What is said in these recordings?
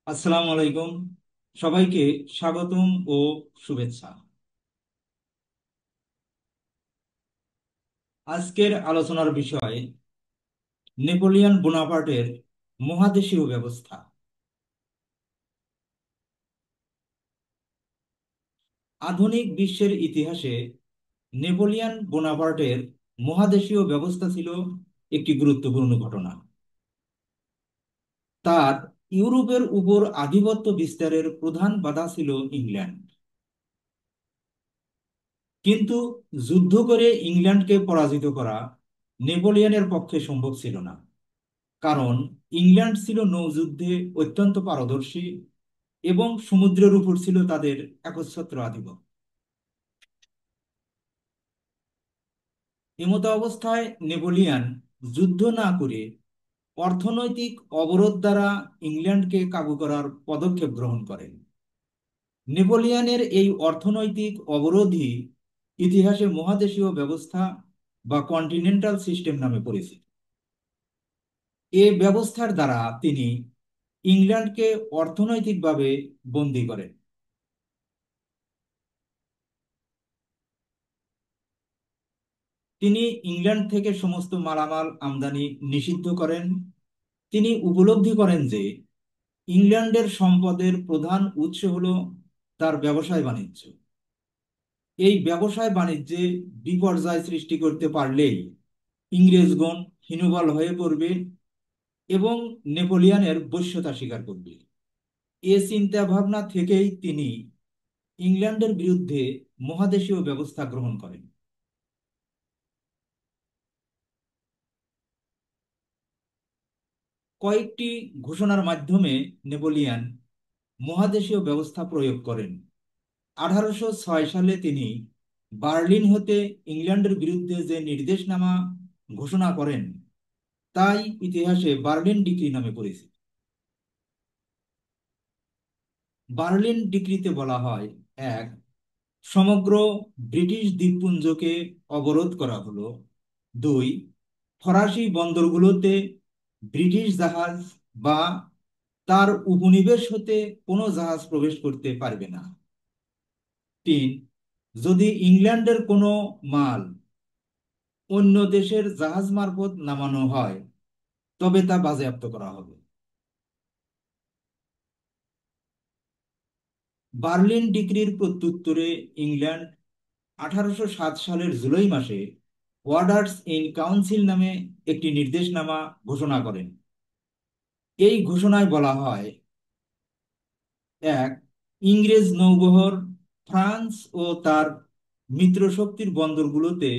আসসালামু আলাইকুম। সবাইকে স্বাগতম ও শুভেচ্ছা। আজকের আলোচনার বিষয় নেপোলিয়ন বোনাপার্টের মহাদেশীয় ব্যবস্থা। আধুনিক বিশ্বের ইতিহাসে নেপোলিয়ন বোনাপার্টের মহাদেশীয় ব্যবস্থা ছিল একটি গুরুত্বপূর্ণ ঘটনা। তার ইউরোপের উপর আধিপত্য বিস্তারের প্রধান বাধা ছিল ইংল্যান্ড। কিন্তু যুদ্ধ করে ইংল্যান্ডকে পরাজিত করা নেপোলিয়নের পক্ষে সম্ভব ছিল না, কারণ ইংল্যান্ড ছিল নৌযুদ্ধে অত্যন্ত পারদর্শী এবং সমুদ্রের উপর ছিল তাদের একচ্ছত্র আধিপত্য। এমতো অবস্থায় নেপোলিয়ন যুদ্ধ না করে অর্থনৈতিক অবরোধ দ্বারা ইংল্যান্ডকে কাবু করার পদক্ষেপ গ্রহণ করেন। নেপোলিয়নের এই অর্থনৈতিক অবরোধই ইতিহাসে মহাদেশীয় ব্যবস্থা বা কন্টিনেন্টাল সিস্টেম নামে পরিচিত। এ ব্যবস্থার দ্বারা তিনি ইংল্যান্ডকে অর্থনৈতিকভাবে বন্দী করেন। তিনি ইংল্যান্ড থেকে সমস্ত মালামাল আমদানি নিষিদ্ধ করেন। তিনি উপলব্ধি করেন যে ইংল্যান্ডের সম্পদের প্রধান উৎস হলো তার ব্যবসায় বাণিজ্য। এই ব্যবসায় বাণিজ্যে বিপর্যয় সৃষ্টি করতে পারলেই ইংরেজগণ হীনবল হয়ে পড়বে এবং নেপোলিয়নের বশ্যতা স্বীকার করবে। এ চিন্তা ভাবনা থেকেই তিনি ইংল্যান্ডের বিরুদ্ধে মহাদেশীয় ব্যবস্থা গ্রহণ করেন। কয়েকটি ঘোষণার মাধ্যমে নেপোলিয়ন মহাদেশীয় ব্যবস্থা প্রয়োগ করেন। 1806 সালে তিনি বার্লিন হতে ইংল্যান্ডের বিরুদ্ধে যে নির্দেশনামা ঘোষণা করেন তাই ইতিহাসে বার্লিন ডিক্রি নামে পরিচিত। বার্লিন ডিক্রিতে বলা হয়, এক, সমগ্র ব্রিটিশ দ্বীপপুঞ্জকে অবরোধ করা হলো। দুই, ফরাসি বন্দরগুলোতে ব্রিটিশ জাহাজ বা তার উপনিবেশ হতে কোনো জাহাজ প্রবেশ করতে পারবে না। তিন, যদি ইংল্যান্ডের কোনো মাল অন্য দেশের জাহাজ মারফত নামানো হয় তবে তা বাজেয়াপ্ত করা হবে। বার্লিন ডিক্রির প্রত্যুত্তরে ইংল্যান্ড 1807 সালের জুলাই মাসে ওয়ার্ডার্স ইন কাউন্সিল নামে একটি নির্দেশনামা ঘোষণা করেন। এই ঘোষণায় বলা হয়, এক, ইংরেজ নৌবহর ফ্রান্স ও তার মিত্রশক্তির বন্দরগুলোতে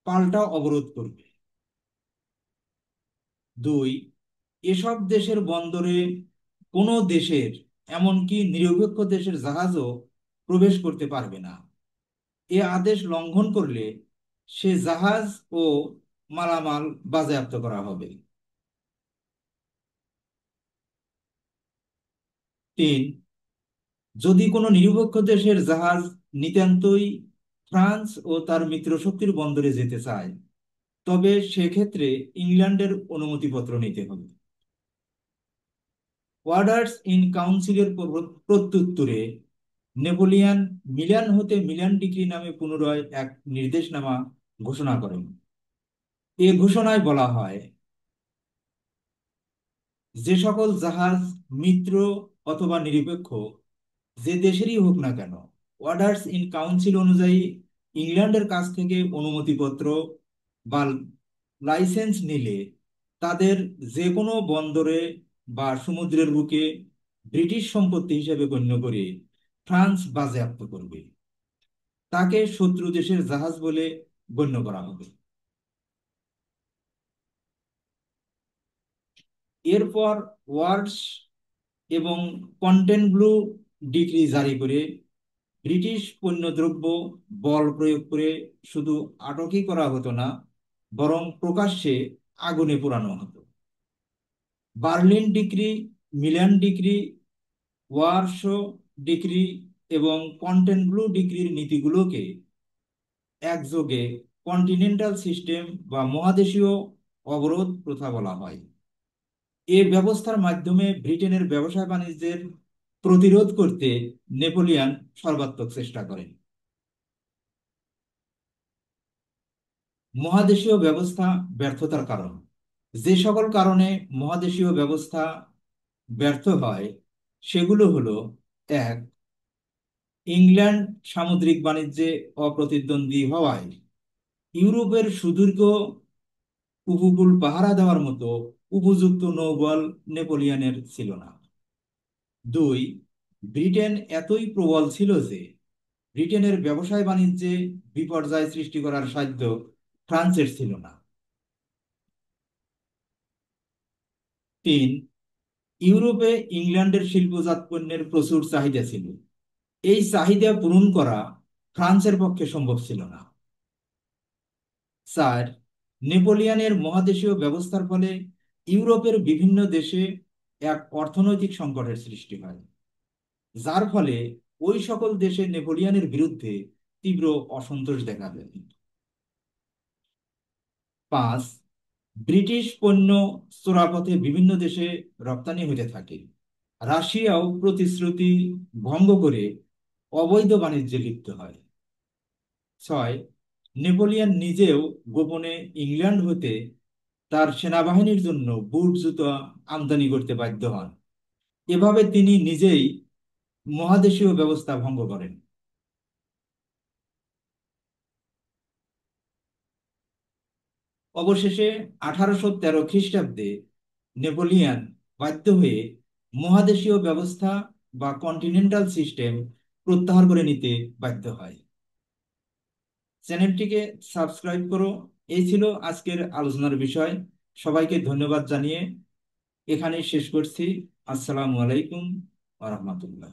পাল্টা অবরোধ করবে। দুই, এসব দেশের বন্দরে কোনো দেশের, এমনকি নিরপেক্ষ দেশের জাহাজও প্রবেশ করতে পারবে না। এ আদেশ লঙ্ঘন করলে সে জাহাজ ও মালামাল বাজেয়াপ্ত করা হবে। তিন, যদি কোনো নিরপেক্ষ দেশের জাহাজ নিতান্তই ফ্রান্স ও তার মিত্রশক্তির বন্দরে যেতে চায় তবে সেক্ষেত্রে ইংল্যান্ডের অনুমতিপত্র নিতে হবে। ওয়ার্ডার্স ইন কাউন্সিলের প্রত্যুত্তরে নেপোলিয়ন মিলান হতে মিলান ডিক্রি নামে পুনরায় এক নির্দেশনামা ঘোষণা করেন। এ ঘোষণায় বলা হয়, যে সকল জাহাজ মিত্র অথবা নিরপেক্ষ যে দেশেরই হোক না কেন, অর্ডার্স ইন কাউন্সিল অনুযায়ী ইংল্যান্ডের কাছ থেকে অনুমতিপত্র বা লাইসেন্স নিলে তাদের যে কোনো বন্দরে বা সমুদ্রের বুকে ব্রিটিশ সম্পত্তি হিসেবে গণ্য করে ফ্রান্স বাজেয়াপ্ত করবে। তাকে শত্রু দেশের জাহাজ বলে গণ্য করা হবে। এরপর ওয়ার্ডস এবং কন্টেনব্লু ডিক্রি জারি করে ব্রিটিশ পণ্যদ্রব্য বল প্রয়োগ করে শুধু আটকই করা হতো না, বরং প্রকাশ্যে আগুনে পোড়ানো হতো। Berlin decree, Milan decree, Warsaw decree এবং কন্টেনব্লু ডিক্রির নীতিগুলোকে একযোগে কন্টিনেন্টাল সিস্টেম বা মহাদেশীয় অবরোধ প্রথা বলা হয়। এ ব্যবস্থার মাধ্যমে ব্রিটেনের ব্যবসা বাণিজ্যের প্রতিরোধ করতে নেপোলিয়ন সর্বাত্মক চেষ্টা করেন। মহাদেশীয় ব্যবস্থা ব্যর্থতার কারণ। যে সকল কারণে মহাদেশীয় ব্যবস্থা ব্যর্থ হয় সেগুলো হলো: এক, ইংল্যান্ড সামুদ্রিক বাণিজ্যে অপ্রতিদ্বন্দ্বী হওয়ায় ইউরোপের সুদীর্ঘ উপকূল পাহারা দেওয়ার মতো উপযুক্ত নৌবল নেপোলিয়নের ছিল না। দুই, ব্রিটেন এতই প্রবল ছিল যে ব্রিটেনের ব্যবসায় বাণিজ্যে বিপর্যয় সৃষ্টি করার সাধ্য ফ্রান্সের ছিল না। তিন, ইউরোপে ইংল্যান্ডের শিল্পজাত পণ্যের প্রচুর চাহিদা ছিল। এই চাহিদা পূরণ করা ফ্রান্সের পক্ষে সম্ভব ছিল না। চার, নেপোলিয়নের মহাদেশীয় ব্যবস্থার ফলে ইউরোপের বিভিন্ন দেশে এক অর্থনৈতিক সংকটের সৃষ্টি হয়, যার ফলে ওই সকল দেশে নেপোলিয়নের বিরুদ্ধে তীব্র অসন্তোষ দেখা দেয়। পাঁচ, ব্রিটিশ পণ্য চোরাপথে বিভিন্ন দেশে রপ্তানি হতে থাকে। রাশিয়াও প্রতিশ্রুতি ভঙ্গ করে অবৈধ বাণিজ্যে লিপ্ত হয়। ছয়, নেপোলিয়ন নিজেও গোপনে ইংল্যান্ড হতে তার সেনাবাহিনীর জন্য বুট জুতা আমদানি করতে বাধ্য হন। এভাবে তিনি নিজেই মহাদেশীয় ব্যবস্থা ভঙ্গ করেন। অবশেষে 1813 খ্রিস্টাব্দে নেপোলিয়ন বাধ্য হয়ে মহাদেশীয় ব্যবস্থা বা কন্টিনেন্টাল সিস্টেম প্রত্যাহার করে নিতে বাধ্য হয়। চ্যানেলটিকে সাবস্ক্রাইব করো। এই ছিল আজকের আলোচনার বিষয়। সবাইকে ধন্যবাদ জানিয়ে এখানেই শেষ করছি। আসসালামু আলাইকুম ওয়া রাহমাতুল্লাহ।